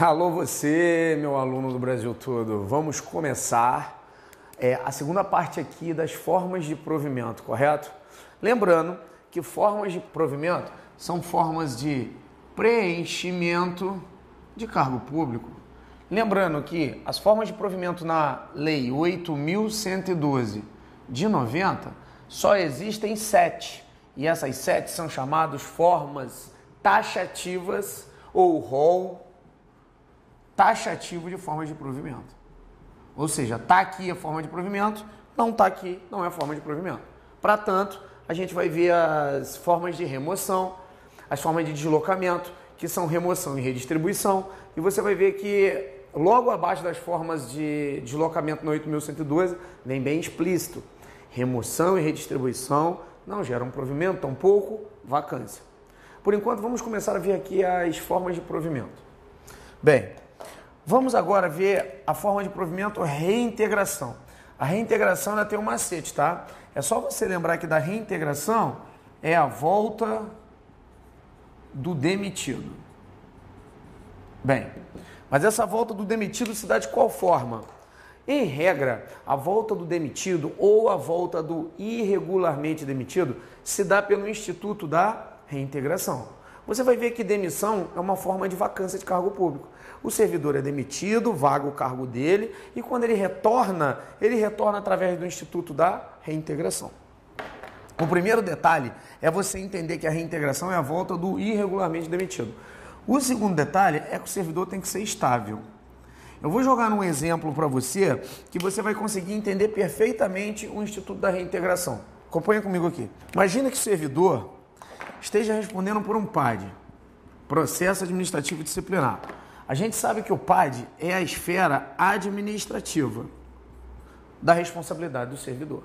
Alô você, meu aluno do Brasil todo. Vamos começar a segunda parte aqui das formas de provimento, correto? Lembrando que formas de provimento são formas de preenchimento de cargo público. Lembrando que as formas de provimento na Lei 8.112 de 90 só existem 7. E essas 7 são chamadas formas taxativas ou rol taxativo de formas de provimento. Ou seja, está aqui a forma de provimento, não está aqui, não é forma de provimento. Para tanto, a gente vai ver as formas de remoção, as formas de deslocamento, que são remoção e redistribuição, e você vai ver que logo abaixo das formas de deslocamento no 8.112 vem bem explícito. Remoção e redistribuição não geram provimento, tampouco vacância. Por enquanto, vamos começar a ver aqui as formas de provimento. Bem, vamos agora ver a forma de provimento reintegração. A reintegração ela tem um macete, tá? É só você lembrar que da reintegração é a volta do demitido. Bem, mas essa volta do demitido se dá de qual forma? Em regra, a volta do demitido ou a volta do irregularmente demitido se dá pelo Instituto da Reintegração. Você vai ver que demissão é uma forma de vacância de cargo público. O servidor é demitido, vaga o cargo dele e quando ele retorna através do Instituto da Reintegração. O primeiro detalhe é você entender que a reintegração é a volta do irregularmente demitido. O segundo detalhe é que o servidor tem que ser estável. Eu vou jogar um exemplo para você que você vai conseguir entender perfeitamente o Instituto da Reintegração. Acompanha comigo aqui. Imagina que o servidor esteja respondendo por um PAD, Processo Administrativo Disciplinar. A gente sabe que o PAD é a esfera administrativa da responsabilidade do servidor.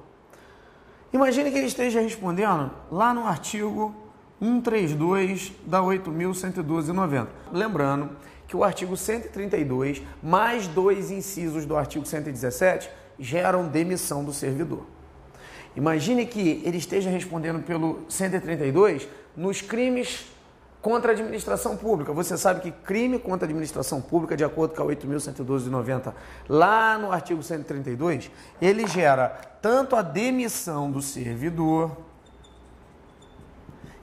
Imagine que ele esteja respondendo lá no artigo 132 da 8.112/90. Lembrando que o artigo 132 mais 2 incisos do artigo 117 geram demissão do servidor. Imagine que ele esteja respondendo pelo 132 nos crimes contra a administração pública. Você sabe que crime contra a administração pública, de acordo com a 8.112/90, lá no artigo 132, ele gera tanto a demissão do servidor,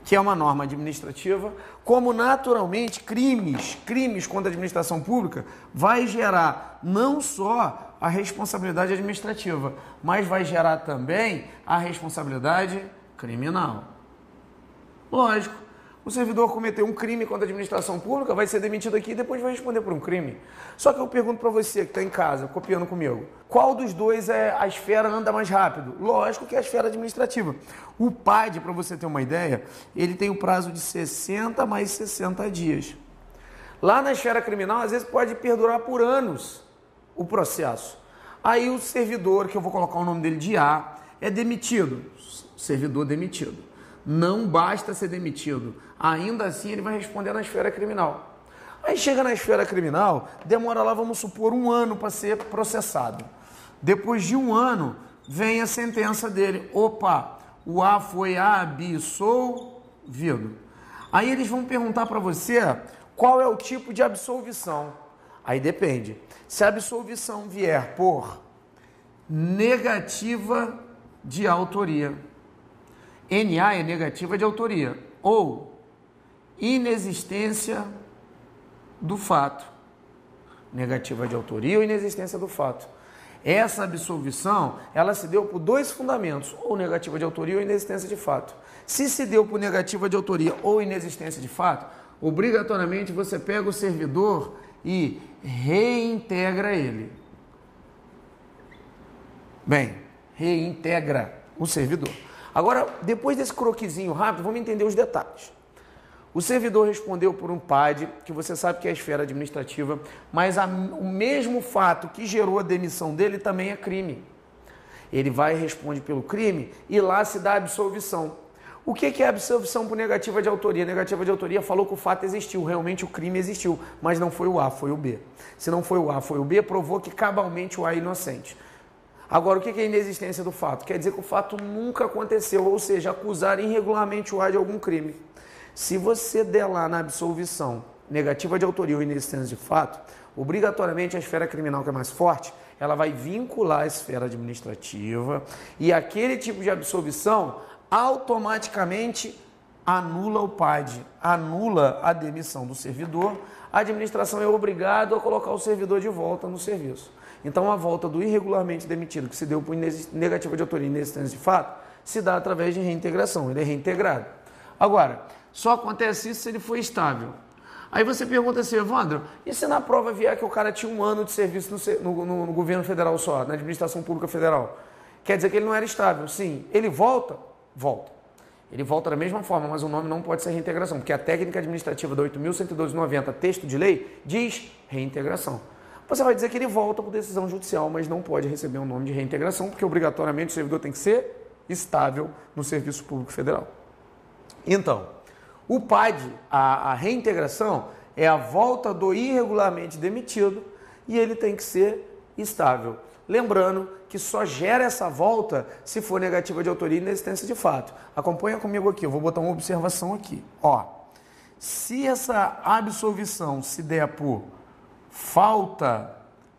que é uma norma administrativa, como naturalmente crimes contra a administração pública vai gerar não só a responsabilidade administrativa, mas vai gerar também a responsabilidade criminal. Lógico, o servidor cometeu um crime contra a administração pública, vai ser demitido aqui e depois vai responder por um crime. Só que eu pergunto para você que está em casa, copiando comigo, qual dos dois a esfera anda mais rápido? Lógico que é a esfera administrativa. O PAD, para você ter uma ideia, ele tem o prazo de 60 mais 60 dias. Lá na esfera criminal, às vezes pode perdurar por anos o processo. Aí o servidor, que eu vou colocar o nome dele de A, é demitido. Servidor demitido. Não basta ser demitido. Ainda assim, ele vai responder na esfera criminal. Aí chega na esfera criminal, demora lá, vamos supor, 1 ano para ser processado. Depois de 1 ano, vem a sentença dele. Opa, o A foi absolvido. Aí eles vão perguntar para você qual é o tipo de absolvição. Aí depende. Se a absolvição vier por negativa de autoria, NA é negativa de autoria, ou inexistência do fato. Negativa de autoria ou inexistência do fato. Essa absolvição, ela se deu por 2 fundamentos, ou negativa de autoria ou inexistência de fato. Se deu por negativa de autoria ou inexistência de fato, obrigatoriamente você pega o servidor e reintegra ele. Bem, reintegra o servidor. Agora, depois desse croquisinho rápido, vamos entender os detalhes. O servidor respondeu por um PAD, que você sabe que é a esfera administrativa, mas o mesmo fato que gerou a demissão dele também é crime. Ele vai e responde pelo crime e lá se dá a absolvição. O que é absolvição por negativa de autoria? Negativa de autoria falou que o fato existiu, realmente o crime existiu, mas não foi o A, foi o B. Se não foi o A, foi o B, provou que cabalmente o A é inocente. Agora, o que é a inexistência do fato? Quer dizer que o fato nunca aconteceu, ou seja, acusar irregularmente o A de algum crime. Se você der lá na absolvição negativa de autoria ou inexistência de fato, obrigatoriamente a esfera criminal, que é mais forte, ela vai vincular a esfera administrativa e aquele tipo de absolvição automaticamente anula o PAD, anula a demissão do servidor. A administração é obrigada a colocar o servidor de volta no serviço. Então, a volta do irregularmente demitido, que se deu por negativa de autoria e inexistência de fato, se dá através de reintegração, ele é reintegrado. Agora, só acontece isso se ele for estável. Aí você pergunta assim, Evandro, e se na prova vier que o cara tinha 1 ano de serviço no governo federal só, na administração pública federal? Quer dizer que ele não era estável? Sim. Ele volta? Volta. Ele volta da mesma forma, mas o nome não pode ser reintegração, porque a técnica administrativa da 8.112/90, texto de lei, diz reintegração. Você vai dizer que ele volta por decisão judicial, mas não pode receber um nome de reintegração, porque obrigatoriamente o servidor tem que ser estável no serviço público federal. Então, o PAD, a reintegração, é a volta do irregularmente demitido e ele tem que ser estável. Lembrando que só gera essa volta se for negativa de autoria e inexistência de fato. Acompanha comigo aqui, eu vou botar uma observação aqui. Ó, se essa absolvição se der por falta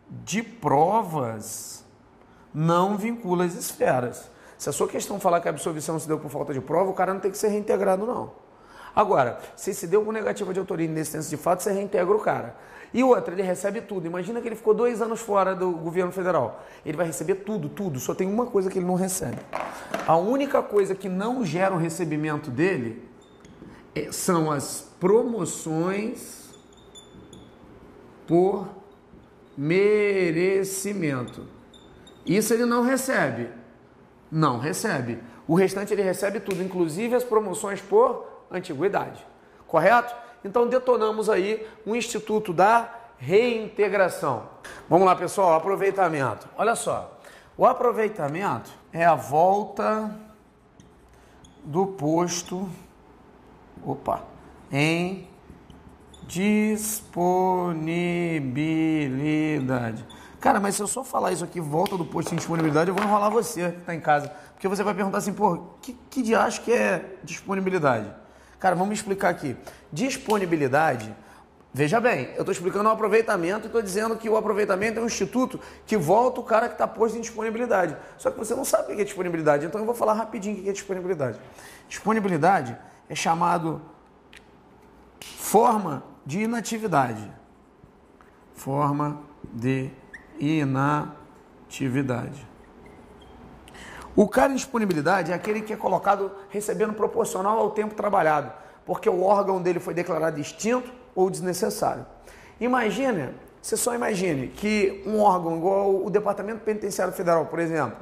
de provas, não vincula as esferas. Se a sua questão falar que a absolvição se deu por falta de prova, o cara não tem que ser reintegrado, não. Agora, se deu por negativa de autoria e inexistência de fato, você reintegra o cara. E outra, ele recebe tudo. Imagina que ele ficou 2 anos fora do governo federal. Ele vai receber tudo, tudo. Só tem uma coisa que ele não recebe. A única coisa que não gera o recebimento dele são as promoções por merecimento. Isso ele não recebe. Não recebe. O restante ele recebe tudo, inclusive as promoções por antiguidade. Correto? Então detonamos aí um instituto da reintegração. Vamos lá, pessoal, aproveitamento. Olha só, o aproveitamento é a volta do posto em disponibilidade. Cara, mas se eu só falar isso aqui, volta do posto em disponibilidade, eu vou enrolar você que está em casa. Porque você vai perguntar assim, pô, que diacho que é disponibilidade? Cara, vamos explicar aqui. Disponibilidade, veja bem, eu estou explicando o aproveitamento e estou dizendo que o aproveitamento é um instituto que volta o cara que está posto em disponibilidade. Só que você não sabe o que é disponibilidade, então eu vou falar rapidinho o que é disponibilidade. Disponibilidade é chamado forma de inatividade. Forma de inatividade. O cara em disponibilidade é aquele que é colocado recebendo proporcional ao tempo trabalhado, porque o órgão dele foi declarado extinto ou desnecessário. Imagine, você só imagine que um órgão igual o Departamento Penitenciário Federal, por exemplo,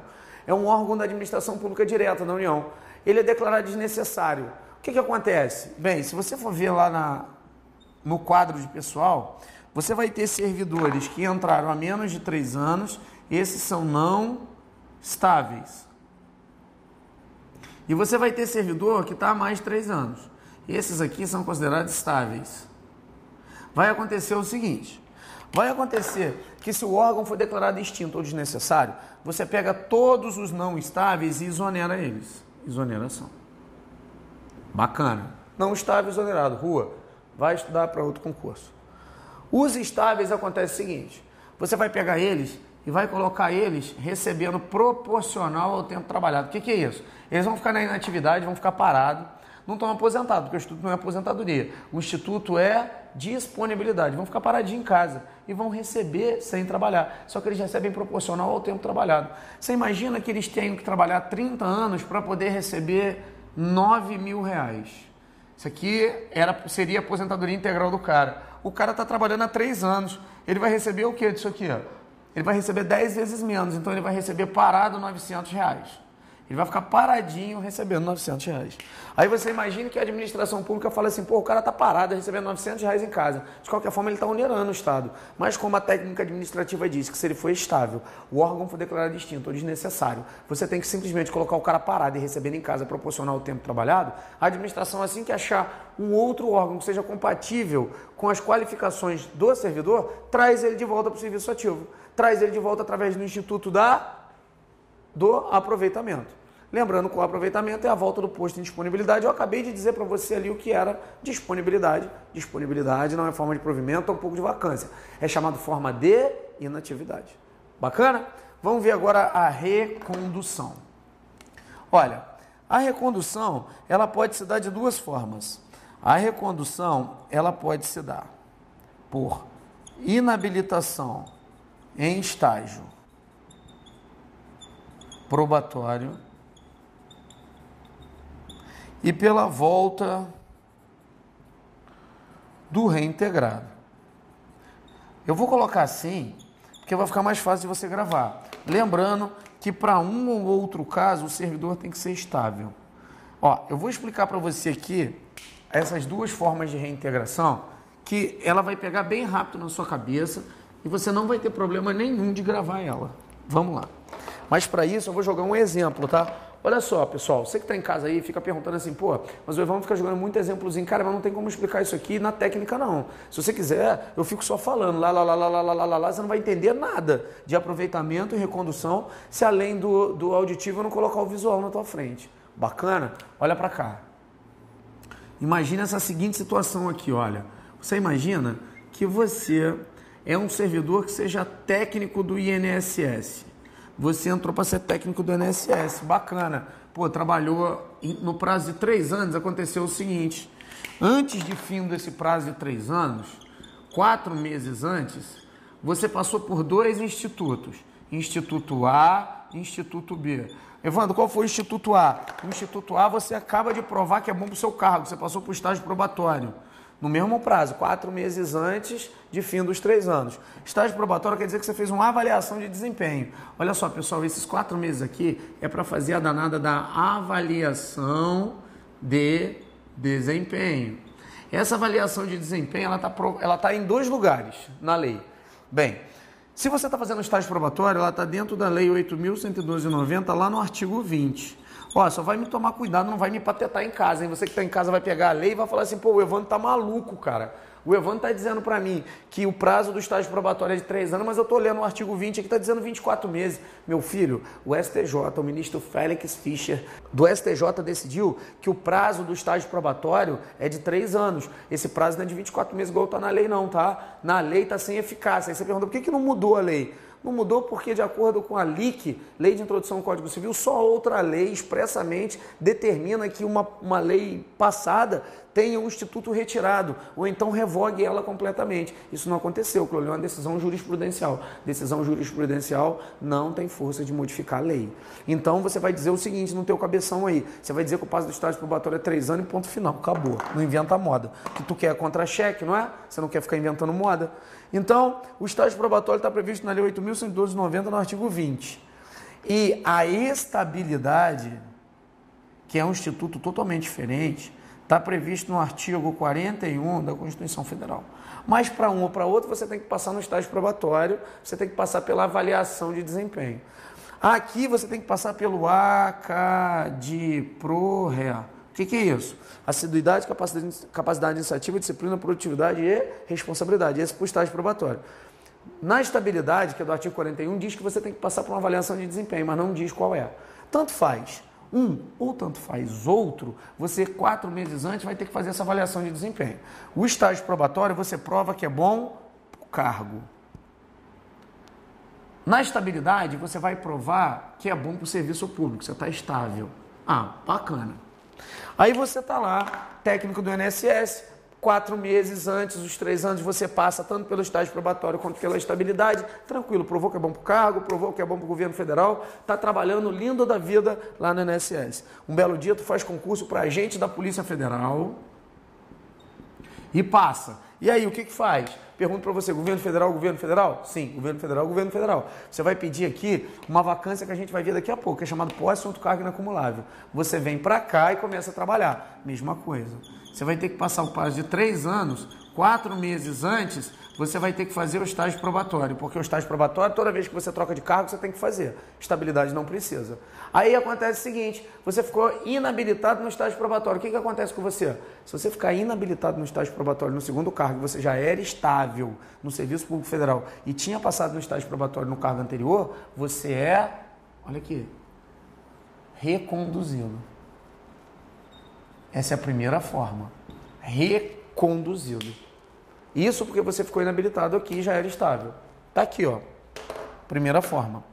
é um órgão da administração pública direta da União. Ele é declarado desnecessário. O que acontece? Bem, se você for ver lá no quadro de pessoal, você vai ter servidores que entraram há menos de 3 anos, esses são não estáveis. E você vai ter servidor que está há mais de 3 anos. Esses aqui são considerados estáveis. Vai acontecer o seguinte, vai acontecer que se o órgão for declarado extinto ou desnecessário, você pega todos os não estáveis e exonera eles. Exoneração. Bacana. Não estável, exonerado. Rua, vai estudar para outro concurso. Os estáveis acontece o seguinte, você vai pegar eles e vai colocar eles recebendo proporcional ao tempo trabalhado. O que é isso? Eles vão ficar na inatividade, vão ficar parados, não estão aposentados, porque o instituto não é aposentadoria. O instituto é disponibilidade. Vão ficar paradinhos em casa e vão receber sem trabalhar. Só que eles recebem proporcional ao tempo trabalhado. Você imagina que eles tenham que trabalhar 30 anos para poder receber R$9.000. Isso aqui seria a aposentadoria integral do cara. O cara está trabalhando há 3 anos. Ele vai receber o que disso aqui? Ó? Ele vai receber 10 vezes menos. Então ele vai receber parado R$900. Ele vai ficar paradinho recebendo R$900. Aí você imagina que a administração pública fala assim, pô, o cara está parado recebendo R$900 em casa. De qualquer forma, ele está onerando o Estado. Mas como a técnica administrativa diz que se ele for estável, o órgão for declarado extinto ou desnecessário, você tem que simplesmente colocar o cara parado e recebendo em casa proporcional ao tempo trabalhado, a administração, assim que achar um outro órgão que seja compatível com as qualificações do servidor, traz ele de volta para o serviço ativo. Traz ele de volta através do Instituto do Aproveitamento. Lembrando que o aproveitamento é a volta do posto em disponibilidade. Eu acabei de dizer para você ali o que era disponibilidade. Disponibilidade não é forma de provimento, é um pouco de vacância. É chamado forma de inatividade. Bacana? Vamos ver agora a recondução. Olha, a recondução, ela pode se dar de duas formas. A recondução, ela pode se dar por inabilitação em estágio probatório e pela volta do reintegrado. Eu vou colocar assim, porque vai ficar mais fácil de você gravar. Lembrando que para um ou outro caso, o servidor tem que ser estável. Ó, eu vou explicar para você aqui essas duas formas de reintegração, que ela vai pegar bem rápido na sua cabeça e você não vai ter problema nenhum de gravar ela. Vamos lá. Mas para isso eu vou jogar um exemplo, tá? Olha só, pessoal, você que está em casa aí fica perguntando assim, pô, mas o Evandro fica jogando muito exemplozinho, cara, mas não tem como explicar isso aqui na técnica não. Se você quiser, eu fico só falando, lá, você não vai entender nada de aproveitamento e recondução se além do auditivo eu não colocar o visual na tua frente. Bacana? Olha para cá. Imagina essa seguinte situação aqui, olha. Você imagina que você é um servidor que seja técnico do INSS. Você entrou para ser técnico do INSS, bacana. Pô, trabalhou no prazo de 3 anos, aconteceu o seguinte. Antes de fim desse prazo de 3 anos, 4 meses antes, você passou por 2 institutos. Instituto A, Instituto B. Evandro, qual foi o Instituto A? O Instituto A você acaba de provar que é bom para o seu cargo, você passou por estágio probatório. No mesmo prazo, 4 meses antes de fim dos 3 anos. Estágio probatório quer dizer que você fez uma avaliação de desempenho. Olha só, pessoal, esses 4 meses aqui é para fazer a danada da avaliação de desempenho. Essa avaliação de desempenho, ela tá em 2 lugares na lei. Bem, se você está fazendo estágio probatório, ela está dentro da Lei 8.112/90, lá no artigo 20. Ó, só vai me tomar cuidado, não vai me patetar em casa, hein? Você que está em casa vai pegar a lei e vai falar assim, pô, o Evandro tá maluco, cara. O Evandro está dizendo para mim que o prazo do estágio probatório é de 3 anos, mas eu estou lendo o artigo 20 aqui, está dizendo 24 meses. Meu filho, o STJ, o ministro Félix Fischer, do STJ decidiu que o prazo do estágio probatório é de 3 anos. Esse prazo não é de 24 meses igual está na lei não, tá? Na lei está sem eficácia. Aí você pergunta, por que não mudou a lei? Não mudou porque, de acordo com a LIC, Lei de Introdução ao Código Civil, só outra lei expressamente determina que uma lei passada tenha um instituto retirado, ou então revogue ela completamente. Isso não aconteceu, aquilo ali é uma decisão jurisprudencial. Decisão jurisprudencial não tem força de modificar a lei. Então você vai dizer o seguinte no teu cabeção aí, você vai dizer que o prazo do estágio probatório é 3 anos e ponto final, acabou. Não inventa moda. Que tu quer contra-cheque, não é? Você não quer ficar inventando moda. Então, o estágio probatório está previsto na Lei 8.112/90, no artigo 20. E a estabilidade, que é um instituto totalmente diferente, está previsto no artigo 41 da Constituição Federal. Mas para um ou para outro, você tem que passar no estágio probatório, você tem que passar pela avaliação de desempenho. Aqui você tem que passar pelo ACADPROREA. O que é isso? Assiduidade, capacidade iniciativa, disciplina, produtividade e responsabilidade. Esse para o estágio probatório. Na estabilidade, que é do artigo 41, diz que você tem que passar por uma avaliação de desempenho, mas não diz qual é. Tanto faz um ou tanto faz outro, você 4 meses antes vai ter que fazer essa avaliação de desempenho. O estágio probatório você prova que é bom para o cargo. Na estabilidade, você vai provar que é bom para o serviço público, você está estável. Ah, bacana. Aí você está lá, técnico do INSS, 4 meses antes dos 3 anos, você passa tanto pelo estágio probatório quanto pela estabilidade, tranquilo, provou que é bom para o cargo, provou que é bom para o governo federal, está trabalhando lindo da vida lá no INSS. Um belo dia tu faz concurso para agente da Polícia Federal e passa. E aí, o que faz? Pergunto para você, governo federal, governo federal? Sim, governo federal, governo federal. Você vai pedir aqui uma vacância que a gente vai ver daqui a pouco, que é chamado pós-assunto cargo inacumulável. Você vem para cá e começa a trabalhar. Mesma coisa. Você vai ter que passar o prazo de 3 anos, 4 meses antes, você vai ter que fazer o estágio probatório, porque o estágio probatório, toda vez que você troca de cargo, você tem que fazer. Estabilidade não precisa. Aí acontece o seguinte, você ficou inabilitado no estágio probatório. O que acontece com você? Se você ficar inabilitado no estágio probatório no segundo cargo, você já era estável no Serviço Público Federal e tinha passado no estágio probatório no cargo anterior, você é, olha aqui, reconduzi-lo. Essa é a primeira forma. Reconduzi-lo. Isso porque você ficou inabilitado aqui e já era estável. Tá aqui, ó. Primeira forma.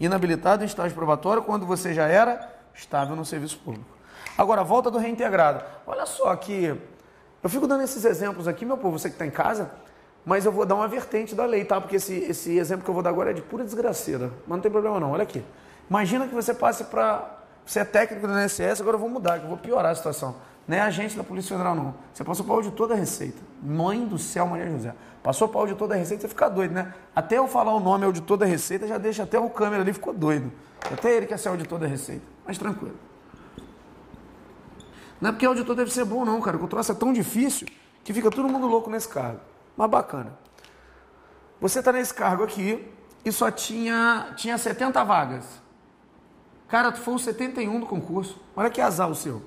Inabilitado em estágio probatório quando você já era estável no serviço público. Agora, a volta do reintegrado. Olha só que eu fico dando esses exemplos aqui, meu povo, você que está em casa, mas eu vou dar uma vertente da lei, tá? Porque esse exemplo que eu vou dar agora é de pura desgraceira. Mas não tem problema não, olha aqui. Imagina que você passe para... Você é técnico do INSS, agora eu vou mudar, que eu vou piorar a situação. Não é agente da Polícia Federal, não. Você passou para o auditor da Receita. Mãe do céu, Maria José. Passou para o auditor da Receita, você fica doido, né? Até eu falar o nome auditor da Receita, já deixa até o câmera ali, ficou doido. Até ele quer ser auditor da Receita. Mas tranquilo. Não é porque auditor deve ser bom, não, cara. O troço é tão difícil que fica todo mundo louco nesse cargo. Mas bacana. Você está nesse cargo aqui e só tinha 70 vagas. Cara, tu foi o 71 do concurso. Olha que azar o seu.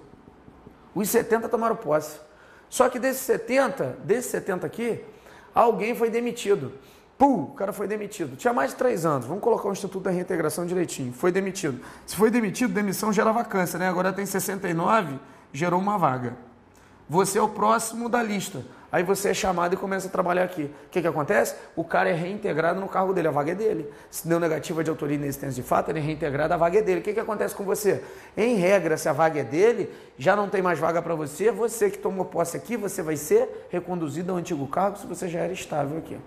Os 70 tomaram posse. Só que desses 70 aqui, alguém foi demitido. Pum, o cara foi demitido. Tinha mais de 3 anos. Vamos colocar o Instituto da Reintegração direitinho. Foi demitido. Se foi demitido, demissão gera vacância, né? Agora tem 69, gerou uma vaga. Você é o próximo da lista. Aí você é chamado e começa a trabalhar aqui. O que acontece? O cara é reintegrado no cargo dele, a vaga é dele. Se deu negativa de autoria e inexistência de fato, ele é reintegrado, a vaga é dele. O que acontece com você? Em regra, se a vaga é dele, já não tem mais vaga para você, você que tomou posse aqui, você vai ser reconduzido ao antigo cargo se você já era estável aqui.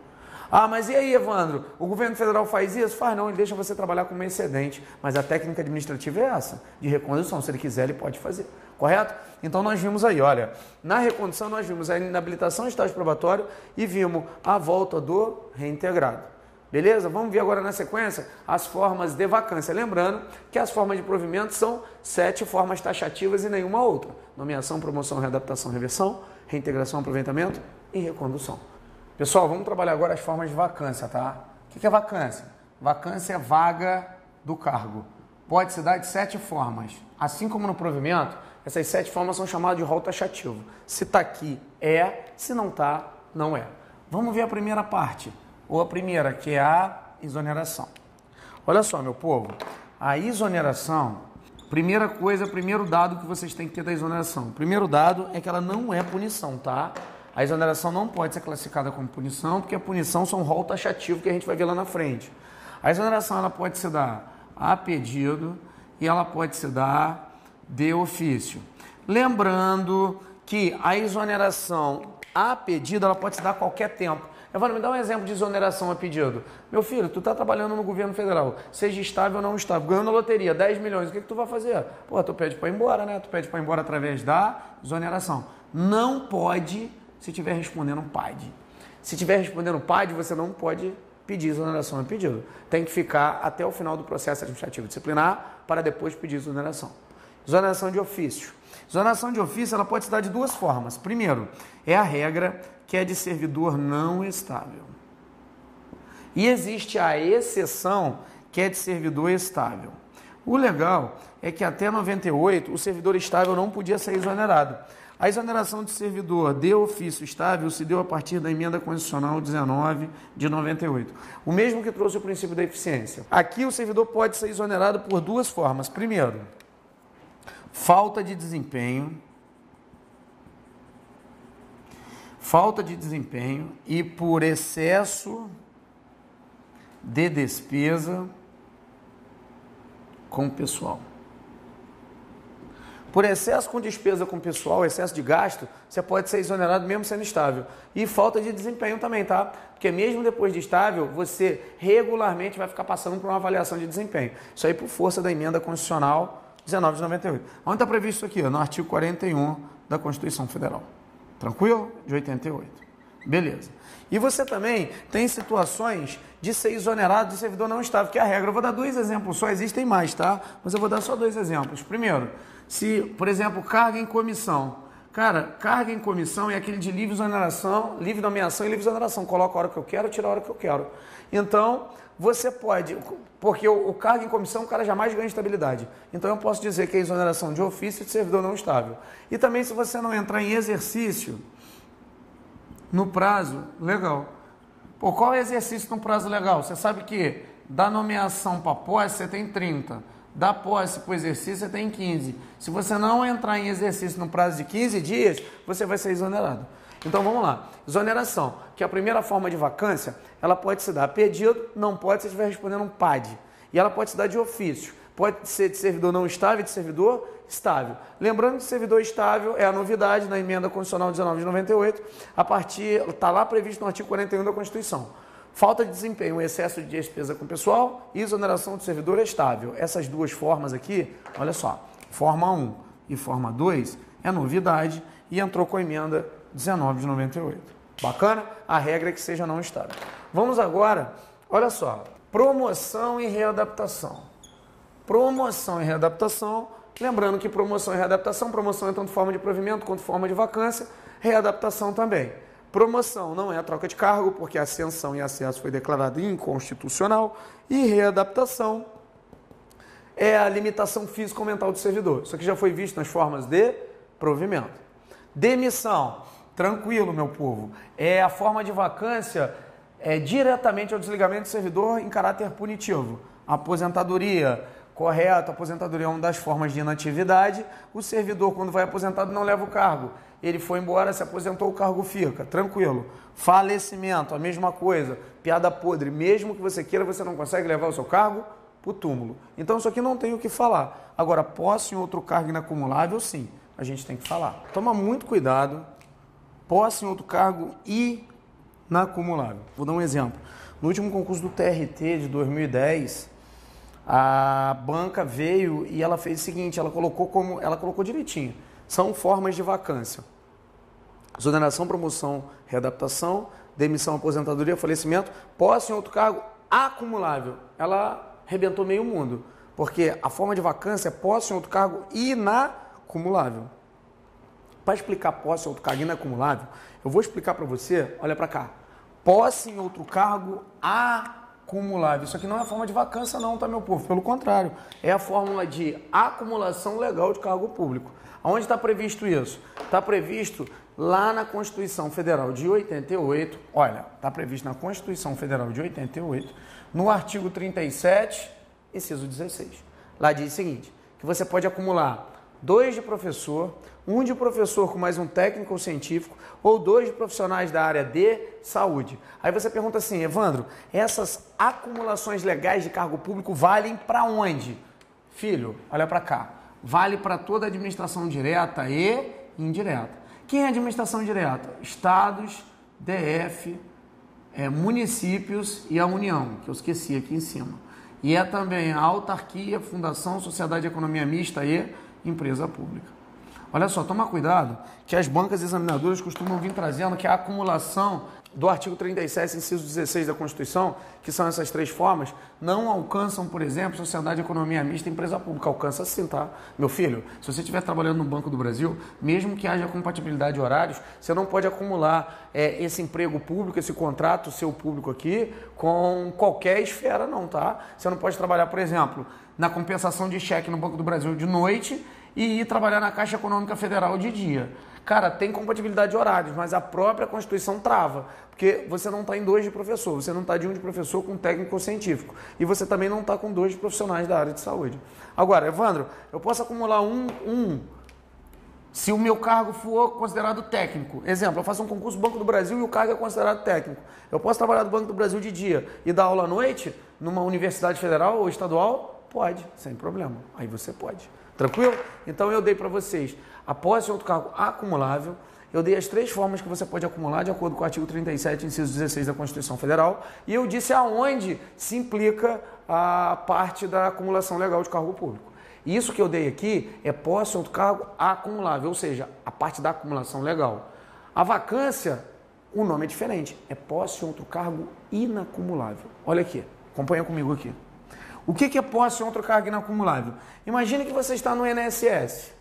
Ah, mas e aí, Evandro? O governo federal faz isso? Faz não, ele deixa você trabalhar como excedente. Mas a técnica administrativa é essa, de recondução. Se ele quiser, ele pode fazer. Correto? Então nós vimos aí, olha, na recondução nós vimos a inabilitação em estágio probatório e vimos a volta do reintegrado. Beleza? Vamos ver agora na sequência as formas de vacância. Lembrando que as formas de provimento são 7 formas taxativas e nenhuma outra. Nomeação, promoção, readaptação, reversão, reintegração, aproveitamento e recondução. Pessoal, vamos trabalhar agora as formas de vacância, tá? O que é vacância? Vacância é vaga do cargo. Pode se dar de 7 formas. Assim como no provimento, essas 7 formas são chamadas de rol taxativo. Se está aqui, é. Se não está, não é. Vamos ver a primeira parte. Ou a primeira, que é a exoneração. Olha só, meu povo. A exoneração, primeira coisa, primeiro dado que vocês têm que ter da exoneração. O primeiro dado é que ela não é punição, tá? A exoneração não pode ser classificada como punição, porque a punição são um rol taxativo que a gente vai ver lá na frente. A exoneração ela pode se dar a pedido e ela pode se dar de ofício. Lembrando que a exoneração a pedido ela pode se dar a qualquer tempo. Evandro, me dá um exemplo de exoneração a pedido. Meu filho, tu está trabalhando no governo federal, seja estável ou não estável, ganhando a loteria, 10 milhões, o que tu vai fazer? Pô, tu pede para ir embora, né? Tu pede para ir embora através da exoneração. Não pode se estiver respondendo PAD. Se estiver respondendo PAD, você não pode pedir exoneração a pedido. Tem que ficar até o final do processo administrativo disciplinar para depois pedir exoneração. Exoneração de ofício. Exoneração de ofício ela pode se dar de 2 formas. Primeiro, é a regra que é de servidor não estável. E existe a exceção que é de servidor estável. O legal é que até 98 o servidor estável não podia ser exonerado. A exoneração de servidor de ofício estável se deu a partir da emenda constitucional 19 de 98. O mesmo que trouxe o princípio da eficiência. Aqui o servidor pode ser exonerado por 2 formas. Primeiro, falta de desempenho e por excesso de despesa com o pessoal. Por excesso com despesa com o pessoal, excesso de gasto, você pode ser exonerado mesmo sendo estável. E falta de desempenho também, tá? Porque mesmo depois de estável, você regularmente vai ficar passando por uma avaliação de desempenho. Isso aí por força da emenda constitucional 19 de 98. Onde está previsto isso aqui? No artigo 41 da Constituição Federal. Tranquilo? De 88. Beleza. E você também tem situações de ser exonerado de servidor não estável, que é a regra. Eu vou dar 2 exemplos, só existem mais, tá? Mas eu vou dar só 2 exemplos. Primeiro, se, por exemplo, carga em comissão. Cara, carga em comissão é aquele de livre exoneração, livre nomeação e livre exoneração. Coloca a hora que eu quero, tira a hora que eu quero. Então, você pode, porque o cargo em comissão o cara jamais ganha estabilidade. Então, eu posso dizer que é exoneração de ofício de servidor não estável. E também, se você não entrar em exercício no prazo legal. Pô, qual é o exercício no prazo legal? Você sabe que da nomeação para posse você tem 30. da posse para o exercício, você tem 15. Se você não entrar em exercício no prazo de 15 dias, você vai ser exonerado. Então vamos lá. Exoneração, que é a primeira forma de vacância, ela pode se dar a pedido, não pode se estiver respondendo um PAD. E ela pode se dar de ofício. Pode ser de servidor não estável e de servidor estável. Lembrando que servidor estável é a novidade na emenda constitucional 19 de 98, está lá previsto no artigo 41 da Constituição. Falta de desempenho, excesso de despesa com pessoal e exoneração do servidor estável. Essas duas formas aqui, olha só, forma 1 e forma 2 é novidade e entrou com a emenda 19 de 98. Bacana? A regra é que seja não estável. Vamos agora, olha só, promoção e readaptação. Promoção e readaptação, lembrando que promoção é tanto forma de provimento quanto forma de vacância, readaptação também. Promoção não é a troca de cargo, porque a ascensão e acesso foi declarado inconstitucional, e readaptação é a limitação física ou mental do servidor. Isso aqui já foi visto nas formas de provimento. Demissão, tranquilo, meu povo, é a forma de vacância diretamente ao desligamento do servidor em caráter punitivo. Aposentadoria, correto, aposentadoria é uma das formas de inatividade. O servidor, quando vai aposentado, não leva o cargo. Ele foi embora, se aposentou, o cargo fica, tranquilo. Falecimento, a mesma coisa, piada podre. Mesmo que você queira, você não consegue levar o seu cargo para o túmulo. Então, isso aqui não tem o que falar. Agora, posse em outro cargo inacumulável, sim, a gente tem que falar. Toma muito cuidado, posse em outro cargo inacumulável. Vou dar um exemplo. No último concurso do TRT de 2010, a banca veio e ela fez o seguinte, ela colocou direitinho. São formas de vacância. Exoneração, promoção, readaptação, demissão, aposentadoria, falecimento, posse em outro cargo acumulável. Ela arrebentou meio mundo, porque a forma de vacância é posse em outro cargo inacumulável. Para explicar posse em outro cargo inacumulável, eu vou explicar para você, olha para cá, posse em outro cargo acumulável. Isso aqui não é a forma de vacância não, tá, meu povo? Pelo contrário, é a fórmula de acumulação legal de cargo público. Onde está previsto isso? Está previsto lá na Constituição Federal de 88, olha, está previsto na Constituição Federal de 88, no artigo 37, inciso 16. Lá diz o seguinte, que você pode acumular 2 de professor, 1 de professor com mais um técnico ou científico, ou 2 de profissionais da área de saúde. Aí você pergunta assim, Evandro, essas acumulações legais de cargo público valem para onde? Filho, olha para cá. Vale para toda a administração direta e indireta. Quem é administração direta? Estados, DF, municípios e a União, que eu esqueci aqui em cima. E é também a autarquia, fundação, sociedade de economia mista e empresa pública. Olha só, toma cuidado que as bancas examinadoras costumam vir trazendo que a acumulação do artigo 37, inciso 16 da Constituição, que são essas 3 formas, não alcançam, por exemplo, sociedade de economia mista e empresa pública. Alcança sim, tá? Meu filho, se você estiver trabalhando no Banco do Brasil, mesmo que haja compatibilidade de horários, você não pode acumular esse emprego público, esse contrato seu público aqui, com qualquer esfera não, tá? Você não pode trabalhar, por exemplo, na compensação de cheque no Banco do Brasil de noite e ir trabalhar na Caixa Econômica Federal de dia. Cara, tem compatibilidade de horários, mas a própria Constituição trava, porque você não está em 2 de professor, você não está de 1 de professor com técnico ou científico, e você também não está com 2 de profissionais da área de saúde. Agora, Evandro, eu posso acumular um se o meu cargo for considerado técnico. Exemplo, eu faço um concurso do Banco do Brasil e o cargo é considerado técnico. Eu posso trabalhar no Banco do Brasil de dia e dar aula à noite numa universidade federal ou estadual? Pode, sem problema. Aí você pode. Tranquilo? Então eu dei para vocês a posse em outro cargo acumulável, eu dei as 3 formas que você pode acumular de acordo com o artigo 37, inciso 16 da Constituição Federal, e eu disse aonde se implica a parte da acumulação legal de cargo público. Isso que eu dei aqui é posse em outro cargo acumulável, ou seja, a parte da acumulação legal. A vacância, o nome é diferente, é posse em outro cargo inacumulável. Olha aqui, acompanha comigo aqui. O que é posse em outro cargo inacumulável? Imagine que você está no INSS.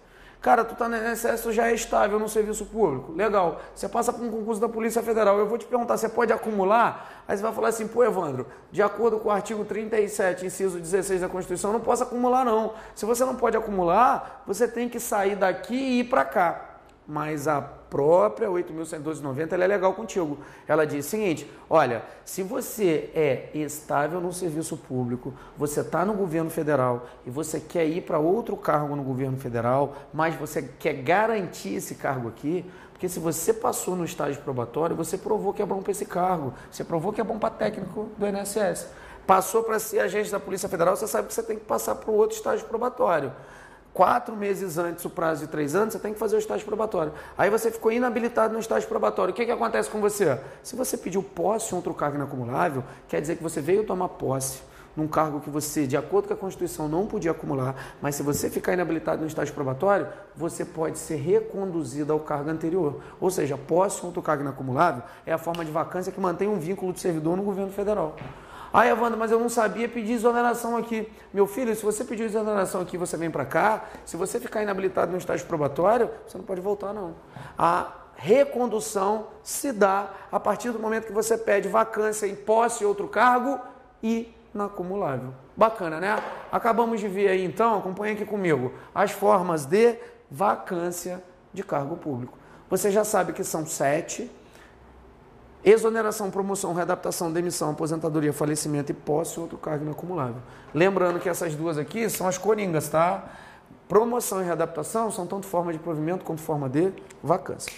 Cara, tu está no INSS, tu já é estável no serviço público. Legal. Você passa por um concurso da Polícia Federal. Eu vou te perguntar, você pode acumular? Aí você vai falar assim, pô, Evandro, de acordo com o artigo 37, inciso 16 da Constituição, eu não posso acumular, não. Se você não pode acumular, você tem que sair daqui e ir para cá. mas a própria 8.112,90 ela é legal contigo. Ela diz o seguinte, olha, se você é estável no serviço público, você está no governo federal e você quer ir para outro cargo no governo federal, mas você quer garantir esse cargo aqui, porque se você passou no estágio probatório, você provou que é bom para esse cargo, você provou que é bom para técnico do INSS. Passou para ser agente da Polícia Federal, você sabe que você tem que passar para o outro estágio probatório. 4 meses antes, o prazo de 3 anos, você tem que fazer o estágio probatório. Aí você ficou inabilitado no estágio probatório. O que acontece com você? Se você pediu posse em outro cargo inacumulável, quer dizer que você veio tomar posse num cargo que você, de acordo com a Constituição, não podia acumular, mas se você ficar inabilitado no estágio probatório, você pode ser reconduzido ao cargo anterior. Ou seja, posse em outro cargo inacumulável é a forma de vacância que mantém um vínculo de servidor no governo federal. Ah, Evandro, mas eu não sabia pedir exoneração aqui. Meu filho, se você pedir exoneração aqui, você vem para cá. Se você ficar inabilitado no estágio probatório, você não pode voltar, não. A recondução se dá a partir do momento que você pede vacância em posse em outro cargo e inacumulável. Bacana, né? Acabamos de ver aí, então, acompanha aqui comigo, as formas de vacância de cargo público. Você já sabe que são 7. Exoneração, promoção, readaptação, demissão, aposentadoria, falecimento e posse em outro cargo inacumulável. Lembrando que essas duas aqui são as coringas, tá? Promoção e readaptação são tanto forma de provimento quanto forma de vacância.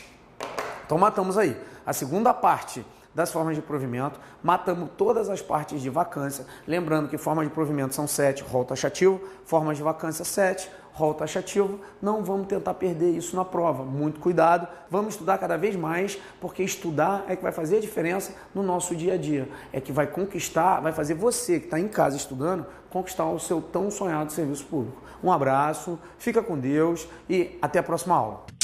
Então matamos aí a segunda parte das formas de provimento, matamos todas as partes de vacância. Lembrando que formas de provimento são 7, rol taxativo, formas de vacância 7, rol taxativo. Não vamos tentar perder isso na prova, muito cuidado, vamos estudar cada vez mais, porque estudar é que vai fazer a diferença no nosso dia a dia, é que vai conquistar, vai fazer você que está em casa estudando, conquistar o seu tão sonhado serviço público. Um abraço, fica com Deus e até a próxima aula.